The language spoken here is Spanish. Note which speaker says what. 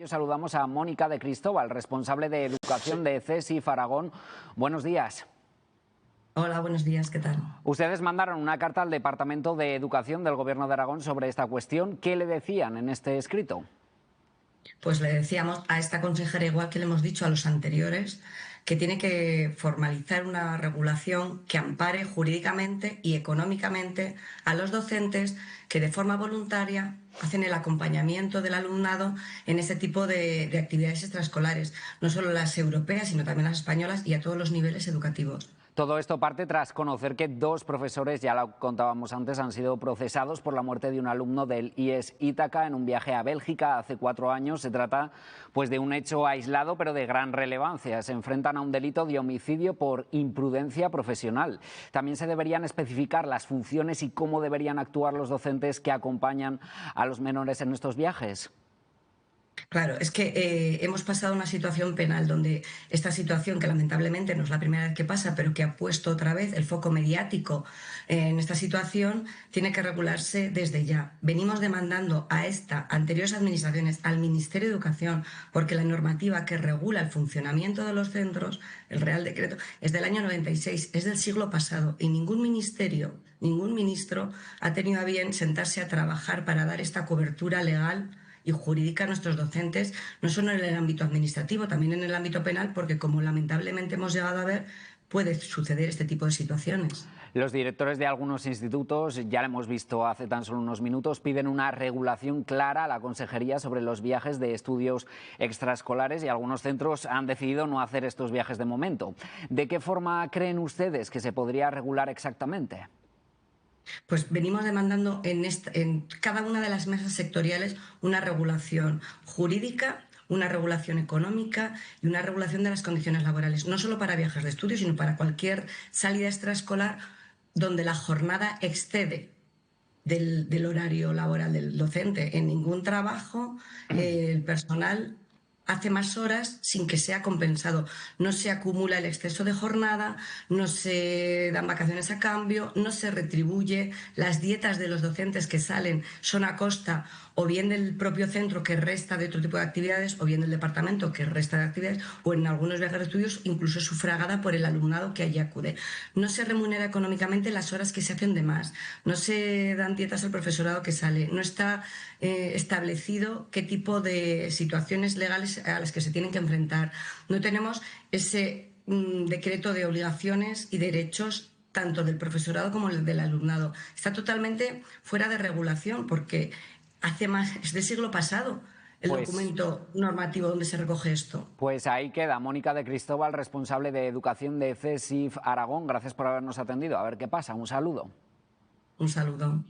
Speaker 1: Saludamos a Mónica de Cristóbal, responsable de Educación de CESIF Aragón. Buenos días.
Speaker 2: Hola, buenos días, ¿qué tal?
Speaker 1: Ustedes mandaron una carta al Departamento de Educación del Gobierno de Aragón sobre esta cuestión. ¿Qué le decían en este escrito?
Speaker 2: Pues le decíamos a esta consejera, igual que le hemos dicho a los anteriores, que tiene que formalizar una regulación que ampare jurídicamente y económicamente a los docentes que de forma voluntaria hacen el acompañamiento del alumnado en este tipo de actividades extraescolares, no solo las europeas, sino también las españolas y a todos los niveles educativos.
Speaker 1: Todo esto parte tras conocer que dos profesores, ya lo contábamos antes, han sido procesados por la muerte de un alumno del IES Ítaca en un viaje a Bélgica hace 4 años. Se trata pues de un hecho aislado pero de gran relevancia. Se enfrentan a un delito de homicidio por imprudencia profesional. También se deberían especificar las funciones y cómo deberían actuar los docentes que acompañan a los menores en estos viajes.
Speaker 2: Claro, es que hemos pasado a una situación penal donde esta situación, que lamentablemente no es la primera vez que pasa, pero que ha puesto otra vez el foco mediático en esta situación, tiene que regularse desde ya. Venimos demandando a anteriores administraciones, al Ministerio de Educación, porque la normativa que regula el funcionamiento de los centros, el Real Decreto, es del año 96, es del siglo pasado, y ningún ministerio, ningún ministro ha tenido a bien sentarse a trabajar para dar esta cobertura legal y jurídica a nuestros docentes, no solo en el ámbito administrativo, también en el ámbito penal, porque como lamentablemente hemos llegado a ver, puede suceder este tipo de situaciones.
Speaker 1: Los directores de algunos institutos, ya lo hemos visto hace tan solo unos minutos, piden una regulación clara a la Consejería sobre los viajes de estudios extraescolares y algunos centros han decidido no hacer estos viajes de momento. ¿De qué forma creen ustedes que se podría regular exactamente?
Speaker 2: Pues venimos demandando en cada una de las mesas sectoriales una regulación jurídica, una regulación económica y una regulación de las condiciones laborales, no solo para viajes de estudio, sino para cualquier salida extraescolar donde la jornada excede del horario laboral del docente. En ningún trabajo el personal hace más horas sin que sea compensado. No se acumula el exceso de jornada, no se dan vacaciones a cambio, no se retribuye. Las dietas de los docentes que salen son a costa o bien del propio centro, que resta de otro tipo de actividades, o bien del departamento, que resta de actividades, o en algunos viajes de estudios incluso es sufragada por el alumnado que allí acude. No se remunera económicamente las horas que se hacen de más, no se dan dietas al profesorado que sale, no está establecido qué tipo de situaciones legales a las que se tienen que enfrentar. No tenemos ese decreto de obligaciones y derechos tanto del profesorado como del alumnado. Está totalmente fuera de regulación porque es del siglo pasado el documento normativo donde se recoge esto.
Speaker 1: Pues ahí queda Mónica de Cristóbal, responsable de Educación de CESIF Aragón. Gracias por habernos atendido. A ver qué pasa. Un saludo.
Speaker 2: Un saludo.